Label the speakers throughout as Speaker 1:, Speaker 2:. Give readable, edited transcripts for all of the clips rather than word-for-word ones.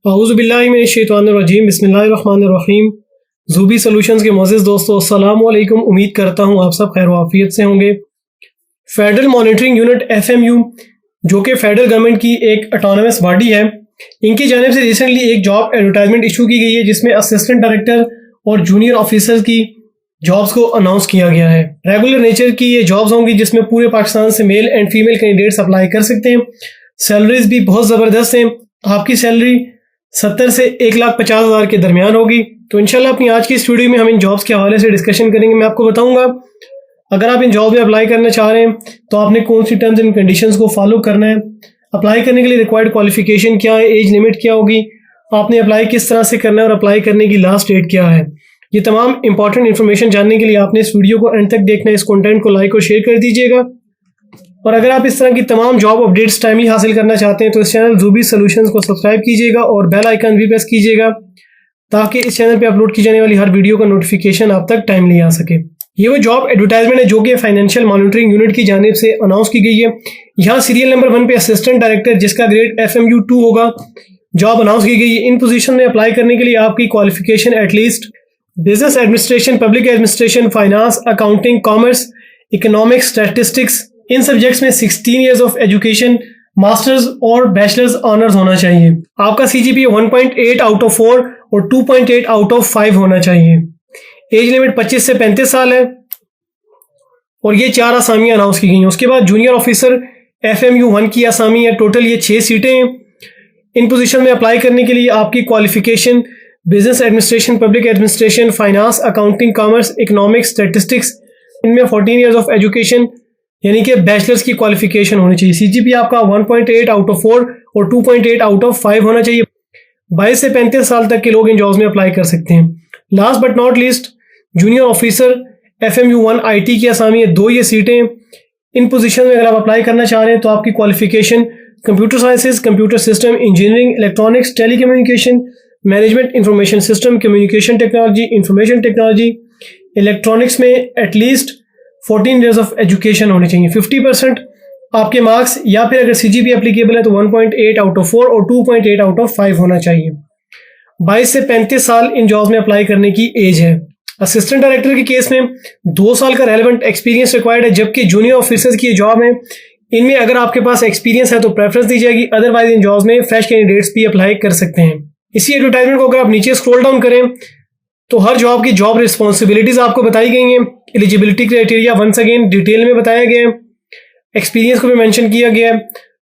Speaker 1: औज़ुबिल्लाहिमिनश्शैतानिर्रजीम बिस्मिल्लाहिर्रहमानिर्रहीम। ज़ूबी सॉल्यूशंस के मोअज़्ज़िज़ दोस्तों, अस्सलामु अलैकुम। उम्मीद करता हूँ आप सब खैर वाफियत से होंगे। फेडरल मॉनिटरिंग यूनिट FMU, जो कि फेडरल गवर्नमेंट की एक ऑटोनमस बॉडी है, इनकी जानिब से रिसेंटली एक जॉब एडवर्टाइजमेंट इशू की गई है, जिसमें असिस्टेंट डायरेक्टर और जूनियर ऑफिसर्स की जॉब्स को अनाउंस किया गया है। रेगुलर नेचर की ये जॉब्स होंगी, जिसमें पूरे पाकिस्तान से male and female candidates apply कर सकते हैं। सैलरीज भी बहुत ज़बरदस्त हैं। आपकी सैलरी 70 से 1,50,000 के दरमियान होगी। तो इंशाल्लाह अपनी आज की इस वीडियो में हम इन जॉब्स के हवाले से डिस्कशन करेंगे। मैं आपको बताऊंगा अगर आप इन जॉब में अप्लाई करना चाह रहे हैं तो आपने कौन सी टर्म्स एंड कंडीशंस को फॉलो करना है, अप्लाई करने के लिए रिक्वायर्ड क्वालिफिकेशन क्या है, एज लिमिट क्या होगी, आपने अप्लाई किस तरह से करना है और अप्लाई करने की लास्ट डेट क्या है। ये तमाम इंपॉर्टेंट इन्फॉर्मेशन जानने के लिए आपने इस वीडियो को एंड तक देखना है। इस कंटेंट को लाइक और शेयर कर दीजिएगा। और अगर आप इस तरह की तमाम जॉब अपडेट्स टाइमली हासिल करना चाहते हैं तो इस चैनल ज़ूबी सॉल्यूशंस को सब्सक्राइब कीजिएगा और बेल आइकन भी प्रेस कीजिएगा, ताकि इस चैनल पे अपलोड की जाने वाली हर वीडियो का नोटिफिकेशन आप तक टाइमली आ सके। ये वो जॉब एडवर्टाइजमेंट है जो कि फाइनेंशियल मॉनिटरिंग यूनिट की जानिब से अनाउंस की गई है। यहाँ सीरियल नंबर 1 पे असिस्टेंट डायरेक्टर, जिसका ग्रेड FMU 2 होगा, जॉब अनाउंस की गई है। इन पोजीशन में अप्लाई करने के लिए आपकी qualification at least business administration, public administration, finance, accounting, commerce, economics, statistics, इन सब्जेक्ट्स में 16 ईयर्स ऑफ एजुकेशन, मास्टर्स और बैचलर्स ऑनर्स होना चाहिए। आपका CGPA 1.8 आउट ऑफ 4 और 2.8 आउट ऑफ 5 होना चाहिए। एज लिमिट 25 से 35 साल है और ये 4 आसामियां अनाउंस की गई हैं। उसके बाद जूनियर ऑफिसर FMU 1 की आसामी है। टोटल ये 6 सीटें हैं। इन पोजीशन में अप्लाई करने के लिए आपकी qualification business administration, public administration, finance, accounting, commerce, economics, statistics, इनमें 14 ईयर्स ऑफ एजुकेशन यानी कि बैचलर्स की क्वालिफिकेशन होनी चाहिए। CGPA आपका 1.8 आउट ऑफ 4 और 2.8 आउट ऑफ 5 होना चाहिए। 22 से 35 साल तक के लोग इन जॉब्स में अप्लाई कर सकते हैं। Last but not least, junior officer FMU 1 IT की आसामी है। 2 ये सीटें। इन पोजीशन में अगर आप अप्लाई करना चाह रहे हैं तो आपकी qualification computer sciences, computer system engineering, electronics, telecommunication, management, information system, communication technology, information technology, electronics में एटलीस्ट 14 ईयर्स ऑफ एजुकेशन होनी चाहिए। 50% आपके मार्क्स, या फिर अगर CGPA एप्लीकेबल है तो 1.8 आउट ऑफ 4 और 2.8 आउट ऑफ 5 होना चाहिए। 22 से 35 साल इन जॉब्स में अप्लाई करने की एज है। असिस्टेंट डायरेक्टर के केस में 2 साल का रेलेवेंट एक्सपीरियंस रिक्वायर्ड है, जबकि जूनियर ऑफिसर्स की जॉब है, इनमें अगर आपके पास एक्सपीरियंस है तो प्रेफरेंस दी जाएगी, अदरवाइज इन जॉब्स में फ्रेश कैंडिडेट्स भी अप्लाई कर सकते हैं। इसी एडवर्टाइजमेंट को अगर आप नीचे स्क्रॉल डाउन करें तो हर जॉब की जॉब रिस्पॉन्सिबिलिटीज आपको बताई गई हैं। Eligibility criteria once again detail में बताया गया है। एक्सपीरियंस को भी मेंशन किया गया है।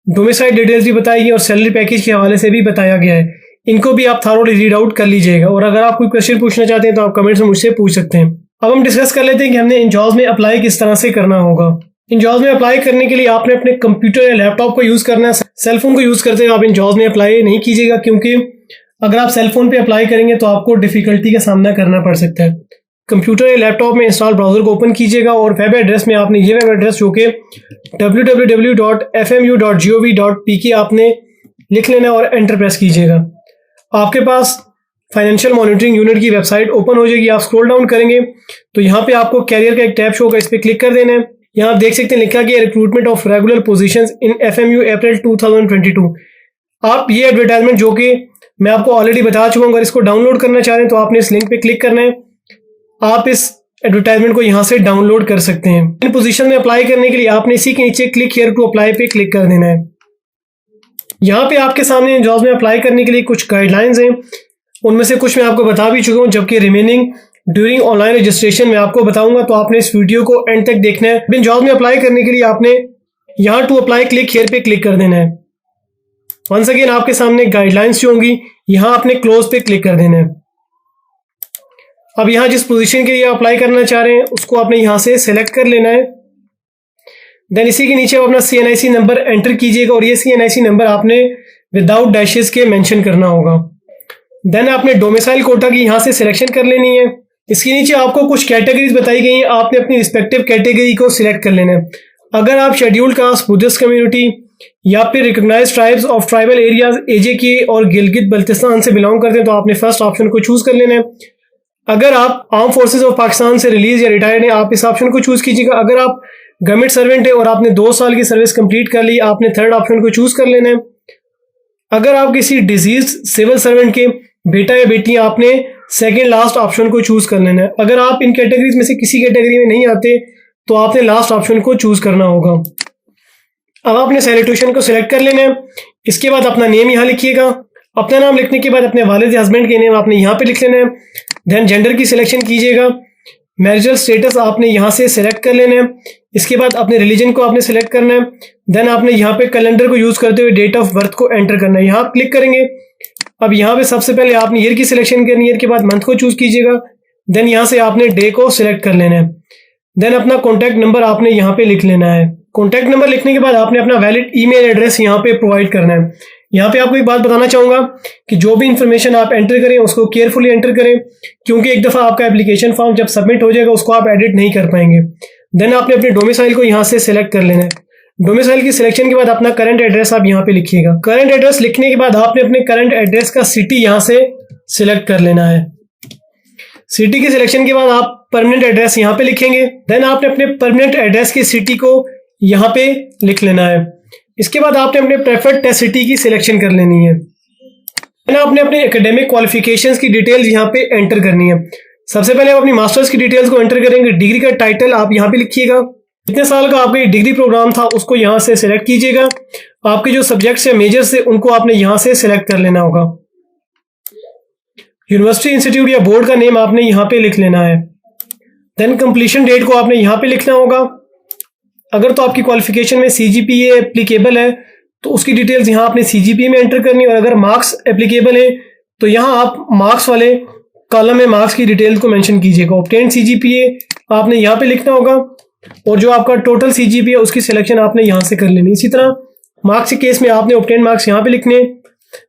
Speaker 1: डोमिसाइल डिटेल्स भी बताई गई और सैलरी पैकेज के हवाले से भी बताया गया है। इनको भी आप थॉरोली रीड आउट कर लीजिएगा। और अगर आप कोई क्वेश्चन पूछना चाहते हैं तो आप कमेंट्स में मुझसे पूछ सकते हैं। अब हम डिस्कस कर लेते हैं कि हमने इन जॉब्स में अप्लाई किस तरह से करना होगा। इन जॉब्स में अप्लाई करने के लिए आपने अपने कंप्यूटर या लैपटॉप को यूज़ करना है। सेलफोन को यूज़ करते हुए आप इन जॉब्स में अप्लाई नहीं कीजिएगा, क्योंकि अगर आप सेलफोन पे अप्लाई करेंगे तो आपको डिफिकल्टी का सामना करना पड़ सकता है। कंप्यूटर या लैपटॉप में इंस्टॉल ब्राउज़र को ओपन कीजिएगा और वेब एड्रेस में आपने ये वेब एड्रेस जो कि www.fmu.gov.pk आपने लिख लेना और एंटर प्रेस कीजिएगा। आपके पास फाइनेंशियल मॉनिटरिंग यूनिट की वेबसाइट ओपन हो जाएगी। आप स्क्रॉल डाउन करेंगे तो यहाँ पे आपको कैरियर का एक टैब शो होगा, इस पर क्लिक कर देना है। यहाँ आप देख सकते हैं लिखा गया recruitment of regular positions in FMU अप्रैल 2022। आप ये एडवर्टाइजमेंट जो कि मैं आपको ऑलरेडी बता चुका हूँ, अगर इसको डाउनलोड करना चाह रहे हैं तो आपने इस लिंक पे क्लिक करना है। आप इस एडवर्टाइजमेंट को यहाँ से डाउनलोड कर सकते हैं। इन पोजीशन में अप्लाई करने के लिए आपने इसी के नीचे क्लिक हियर टू अप्लाई पे क्लिक कर देना है। यहाँ पे आपके सामने जॉब्स में अप्लाई करने के लिए कुछ गाइडलाइंस हैं, उनमें से कुछ मैं आपको बता भी चुका हूँ, जबकि रिमेनिंग ड्यूरिंग ऑनलाइन रजिस्ट्रेशन में आपको बताऊंगा। तो आपने इस वीडियो को एंड तक देखना है। इन जॉब्स में अप्लाई करने के लिए आपने यहाँ टू अप्लाई क्लिक हियर पे क्लिक कर देना है। वंस अगेन आपके सामने गाइडलाइंस जो होंगी, यहाँ आपने क्लोज पे क्लिक कर देना है। अब यहाँ जिस पोजीशन के लिए अप्लाई करना चाह रहे हैं उसको आपने यहाँ से सेलेक्ट कर लेना है। देन इसी के नीचे आप अपना CNIC नंबर एंटर कीजिएगा और ये CNIC नंबर आपने विदाउट डैशेस के मेंशन करना होगा। देन आपने डोमिसाइल कोटा की यहाँ से सिलेक्शन कर लेनी है। इसके नीचे आपको कुछ कैटेगरीज बताई गई हैं, आपने अपनी रिस्पेक्टिव कैटेगरी को सिलेक्ट कर लेना है। अगर आप शेड्यूल्ड कास्ट, बुद्धिस्ट कम्युनिटी या फिर recognised tribes of tribal areas AJK और गिलगित बल्तिस्तान से बिलोंग करते हैं तो आपने फर्स्ट ऑप्शन को चूज कर लेना है। अगर आप आर्म फोर्सेज ऑफ पाकिस्तान से रिलीज या रिटायर्ड हैं, आप इस ऑप्शन को चूज कीजिएगा। अगर आप गवर्नमेंट सर्वेंट है और आपने 2 साल की सर्विस कंप्लीट कर ली, आपने थर्ड ऑप्शन को चूज कर लेना है। अगर आप किसी डिजीज सिविल सर्वेंट के बेटा या बेटी, आपने सेकेंड लास्ट ऑप्शन को चूज कर लेना है। अगर आप इन कैटेगरीज में से किसी कैटेगरी में नहीं आते तो आपने लास्ट ऑप्शन को चूज करना होगा। अब आपने सैलूटेशन को सिलेक्ट कर लेना है। इसके बाद अपना नेम यहाँ लिखिएगा। अपना नाम लिखने के बाद अपने वालिद या हस्बैंड के नेम आपने यहाँ पे लिख लेना है। देन जेंडर की सिलेक्शन कीजिएगा। मैरिजल स्टेटस आपने यहाँ से सिलेक्ट कर लेना है। इसके बाद अपने रिलीजन को आपने सिलेक्ट करना है। देन आपने यहाँ पे कैलेंडर को यूज करते हुए डेट ऑफ बर्थ को एंटर करना है। यहाँ क्लिक करेंगे। अब यहाँ पे सबसे पहले आपने ईयर की सिलेक्शन करनी है। ईयर के बाद मंथ को चूज कीजिएगा। देन यहाँ से आपने डे को सिलेक्ट कर लेना है। देन अपना कॉन्टैक्ट नंबर आपने यहाँ पे लिख लेना है। कॉन्टैक्ट नंबर लिखने के बाद आपने अपना वैलिड ईमेल एड्रेस यहाँ पे प्रोवाइड करना है। यहाँ पे आपको एक बात बताना चाहूंगा कि जो भी इंफॉर्मेशन आप एंटर करें उसको केयरफुली एंटर करें, क्योंकि एक दफ़ा आपका एप्लीकेशन फॉर्म जब सबमिट हो जाएगा उसको आप एडिट नहीं कर पाएंगे। देन आपने अपने डोमिसाइल को यहाँ से सिलेक्ट कर लेना है। डोमिसाइल की सिलेक्शन के बाद अपना करंट एड्रेस आप यहाँ पे लिखिएगा। करंट एड्रेस लिखने के बाद आपने अपने करंट एड्रेस का सिटी यहाँ से सिलेक्ट कर लेना है। सिटी की सिलेक्शन के बाद आप परमानेंट एड्रेस यहाँ पे लिखेंगे। देन आपने अपने परमानेंट एड्रेस की सिटी को यहाँ पे लिख लेना है। इसके बाद आपने अपने प्रेफर्ड टेस्ट सिटी की सिलेक्शन कर लेनी है। देन आपने अपने एकेडमिक क्वालिफिकेशंस की डिटेल्स यहाँ पे एंटर करनी है। सबसे पहले आप अपनी मास्टर्स की डिटेल्स को एंटर करेंगे। डिग्री का टाइटल आप यहाँ पे लिखिएगा। कितने साल का आपका ये डिग्री प्रोग्राम था उसको यहाँ से सिलेक्ट कीजिएगा। आपके जो सब्जेक्ट्स या मेजर्स थे उनको आपने यहाँ से सिलेक्ट कर लेना होगा। यूनिवर्सिटी, इंस्टीट्यूट या बोर्ड का नेम आपने यहाँ पे लिख लेना है। देन कंप्लीशन डेट को आपने यहाँ पे लिखना होगा। अगर तो आपकी क्वालिफिकेशन में CGPA एप्लीकेबल है तो उसकी डिटेल्स यहाँ आपने CGPA में एंटर करनी है, और अगर मार्क्स एप्लीकेबल है तो यहाँ आप मार्क्स वाले कॉलम में मार्क्स की डिटेल्स को मेंशन कीजिएगा। ऑब्टेन CGPA आपने यहाँ पे लिखना होगा, और जो आपका टोटल CGPA है उसकी सिलेक्शन आपने यहाँ से कर लेनी। इसी तरह मार्क्स के केस में आपने ऑब्टेन मार्क्स यहाँ पे लिखने,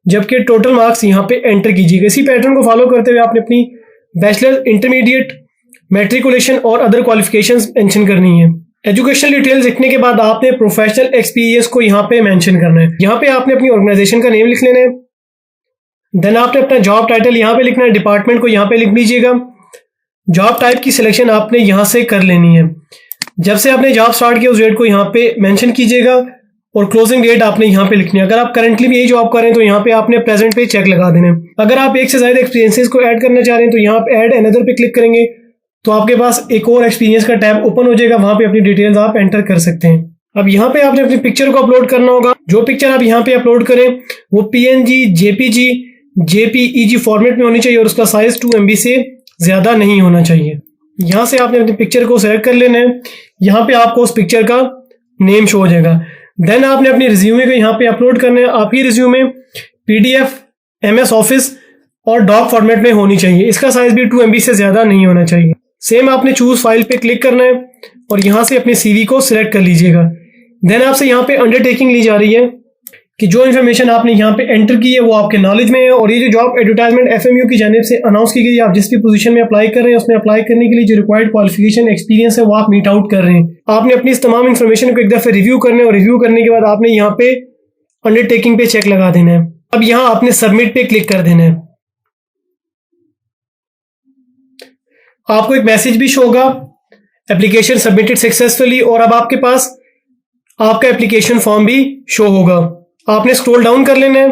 Speaker 1: जबकि टोटल मार्क्स यहाँ पे एंटर कीजिएगा। इसी पैटर्न को फॉलो करते हुए आपने अपनी बैचलर, इंटरमीडिएट, मैट्रिकुलेशन और अदर क्वालिफिकेशंस मेंशन करनी है। एजुकेशनल डिटेल्स लिखने के बाद आपने प्रोफेशनल एक्सपीरियंस को यहाँ पे मेंशन करना है। यहाँ पे आपने अपनी ऑर्गेनाइजेशन का नेम लिख लेना है। देन आपने अपना जॉब टाइटल यहाँ पे लिखना है। डिपार्टमेंट को यहाँ पे लिख लीजिएगा। जॉब टाइप की सिलेक्शन आपने यहाँ से कर लेनी है। जब से आपने जॉब स्टार्ट किया उस डेट को यहाँ पे मेंशन कीजिएगा, और क्लोजिंग डेट आपने यहाँ पे लिखनी है। अगर आप करंटली भी यही जॉब कर रहे हैं तो यहाँ पे आपने प्रेजेंट पे चेक लगा देना है। अगर आप एक से ज्यादा एक्सपीरियंसेस को ऐड करना चाह रहे हैं तो यहाँ पे ऐड अनदर पे क्लिक करेंगे तो आपके पास एक और एक्सपीरियंस का टैब ओपन हो जाएगा। वहां पे अपनी डिटेल्स आप एंटर कर सकते हैं। अब यहाँ पे आपने अपनी पिक्चर को अपलोड करना होगा। जो पिक्चर आप यहाँ पे अपलोड करें वो PNG, JPG, JPEG फॉर्मेट में होनी चाहिए, और उसका साइज 2 MB से ज्यादा नहीं होना चाहिए। यहाँ से आपने अपनी पिक्चर को सेलेक्ट कर लेना है। यहाँ पे आपको उस पिक्चर का नेम शो हो जाएगा। देन आपने अपनी रिज्यूमे को यहाँ पे अपलोड करना है। आपकी रिज्यूमे PDF, MS ऑफिस और डॉक फॉर्मेट में होनी चाहिए। इसका साइज भी 2 MB से ज्यादा नहीं होना चाहिए। सेम आपने चूज फाइल पे क्लिक करना है और यहाँ से अपने CV को सिलेक्ट कर लीजिएगा। देन आपसे यहाँ पे अंडरटेकिंग ली जा रही है कि जो इन्फॉर्मेशन आपने यहाँ पे एंटर की है वो आपके नॉलेज में है, और ये जो जॉब एडवर्टाइजमेंट FMU की जानिब से अनाउंस की गई है, आप जिस भी पोजीशन में अप्लाई कर रहे हैं उसमें अप्लाई करने के लिए जो रिक्वायर्ड क्वालिफिकेशन, एक्सपीरियंस है वो आप मीट आउट कर रहे हैं। आपने अपनी इस तमाम इन्फॉर्मेशन को एक दफे रिव्यू करना है, और रिव्यू करने के बाद आपने यहाँ पे अंडरटेकिंग पे चेक लगा देना है। अब यहाँ आपने सबमिट पे क्लिक कर देना है। आपको एक मैसेज भी शो होगा, एप्लीकेशन सबमिटेड सक्सेसफुली, और अब आपके पास आपका एप्लीकेशन फॉर्म भी शो होगा। आपने स्क्रॉल डाउन कर लेना है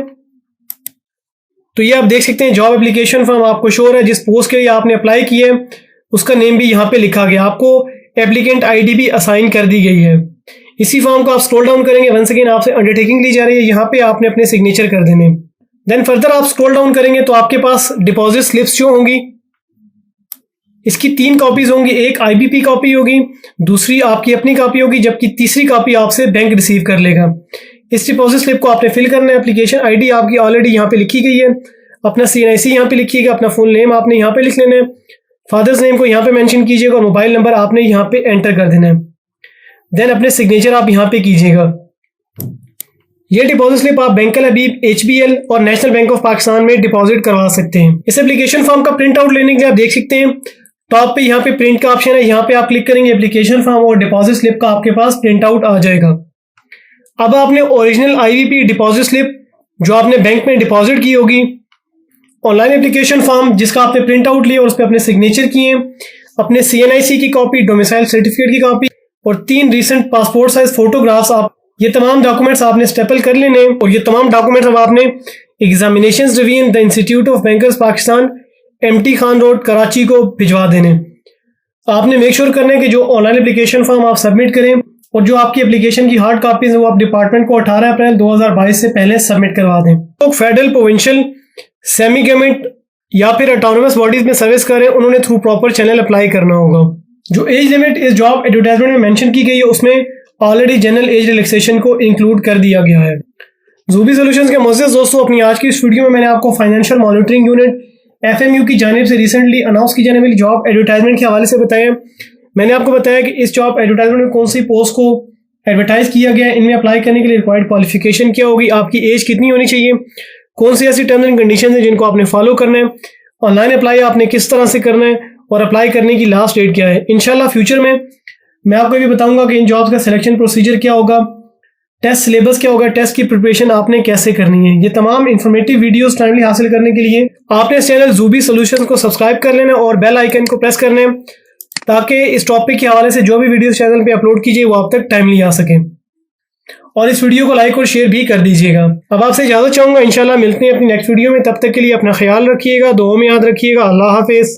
Speaker 1: तो ये आप देख सकते हैं जॉब एप्लीकेशन फॉर्म आपको शो हो रहा है। जिस पोस्ट के लिए आपने अप्लाई किया है उसका नेम भी यहाँ पे लिखा गया। आपको एप्लीकेंट ID भी असाइन कर दी गई है। इसी फॉर्म को आप स्क्रॉल डाउन करेंगे, वंस अगेन आपसे अंडरटेकिंग ली जा रही है। यहाँ पे आपने अपने सिग्नेचर कर देने। देन फर्दर आप स्क्रॉल डाउन करेंगे तो आपके पास डिपॉजिट स्लिप्स शो होंगी। इसकी 3 कॉपीज होंगी। एक IBP कॉपी होगी, दूसरी आपकी अपनी कॉपी होगी, जबकि तीसरी कॉपी आपसे बैंक रिसीव कर लेगा। इस डिपॉजिट स्लिप को आपने फिल करना है। एप्लीकेशन ID आपकी ऑलरेडी यहाँ पे लिखी गई है। अपना CNIC यहाँ पे लिखिएगा। अपना फुल नेम आपने यहाँ पे लिख लेना है। फादर्स नेम को यहाँ पे मेंशन कीजिएगा, और मोबाइल नंबर आपने यहाँ पे एंटर कर देना है। देन अपने सिग्नेचर आप यहाँ पे कीजिएगा। ये डिपॉजिट स्लिप आप बैंक अल हबीब, HBL और नेशनल बैंक ऑफ पाकिस्तान में डिपॉजिट करवा सकते हैं। इस एप्लीकेशन फॉर्म का प्रिंट आउट लेने के लिए आप देख सकते हैं टॉप पे यहाँ पे प्रिंट का ऑप्शन है। यहाँ पे आप क्लिक करेंगे, एप्लीकेशन फॉर्म और डिपॉजिट स्लिप का आपके पास प्रिंट आउट आ जाएगा। अब आपने ओरिजिनल IBP डिपॉजिट स्लिप जो आपने बैंक में डिपॉजिट की होगी, ऑनलाइन एप्लीकेशन फॉर्म जिसका आपने प्रिंट आउट लिया और उस पर अपने सिग्नेचर किए, अपने CNIC की कॉपी, डोमिसाइल सर्टिफिकेट की कॉपी और 3 रिसेंट पासपोर्ट साइज फोटोग्राफ्स आप ये तमाम डॉक्यूमेंट्स आपने स्टेपल कर लेने हैं और ये तमाम डॉक्यूमेंट्स अब आपने examinations division the institute of bankers Pakistan, MT Khan road, Karachi को भिजवा देने। आपने मेक श्योर करना है कि जो ऑनलाइन एप्लीकेशन फॉर्म आप सबमिट करें और जो आपकी एप्लीकेशन की हार्ड कापीज है वो आप डिपार्टमेंट को 18 अप्रैल 2022 से पहले सबमिट करवा दें। तो फेडरल, प्रोविंशियल, सेमी गवर्नमेंट या फिर ऑटोनोमस बॉडीज में सर्विस कर रहे हैं, उन्होंने थ्रू प्रॉपर चैनल अप्लाई करना होगा। जो एज लिमिट इस जॉब एडवर्टाइजमेंट में मेंशन की गई है उसमें ऑलरेडी जनरल एज रिलैक्सेशन को इंक्लूड कर दिया गया है। ज़ूबी सॉल्यूशंस के मोअज़्ज़ज़ दोस्तों, अपनी आज की इस वीडियो में मैंने आपको फाइनेंशियल मॉनिटरिंग यूनिट FMU की जानिब से रिसेंटली अनाउंस की जाने वाली जॉब एडवर्टाइजमेंट के हवाले से बताया। मैंने आपको बताया कि इस जॉब एडवर्टाइजमेंट में कौन सी पोस्ट को एडवर्टाइज किया गया है, इनमें अप्लाई करने के लिए रिक्वायर्ड क्वालिफिकेशन क्या होगी, आपकी एज कितनी होनी चाहिए, कौन सी ऐसी टर्म्स एंड कंडीशन है जिनको आपने फॉलो करना है, ऑनलाइन अप्लाई आपने किस तरह से करना है और अप्लाई करने की लास्ट डेट क्या है। इंशाल्लाह फ्यूचर में मैं आपको ये भी बताऊंगा कि इन जॉब्स का सिलेक्शन प्रोसीजर क्या होगा, टेस्ट सिलेबस क्या होगा, टेस्ट की प्रिपरेशन आपने कैसे करनी है। ये तमाम इंफॉर्मेटिव वीडियोस टाइमली हासिल करने के लिए आपने इस चैनल ज़ूबी सॉल्यूशंस को सब्सक्राइब कर लेना और बेल आइकन को प्रेस करना है ताकि इस टॉपिक के हवाले से जो भी वीडियोस चैनल पे अपलोड कीजिए वो आप तक टाइमली आ सके। और इस वीडियो को लाइक और शेयर भी कर दीजिएगा। अब आपसे इजाज़त चाहूँगा, इंशाल्लाह मिलते हैं अपनी नेक्स्ट वीडियो में। तब तक के लिए अपना ख्याल रखिएगा, दुआ में याद रखिएगा। अल्लाह हाफिज़।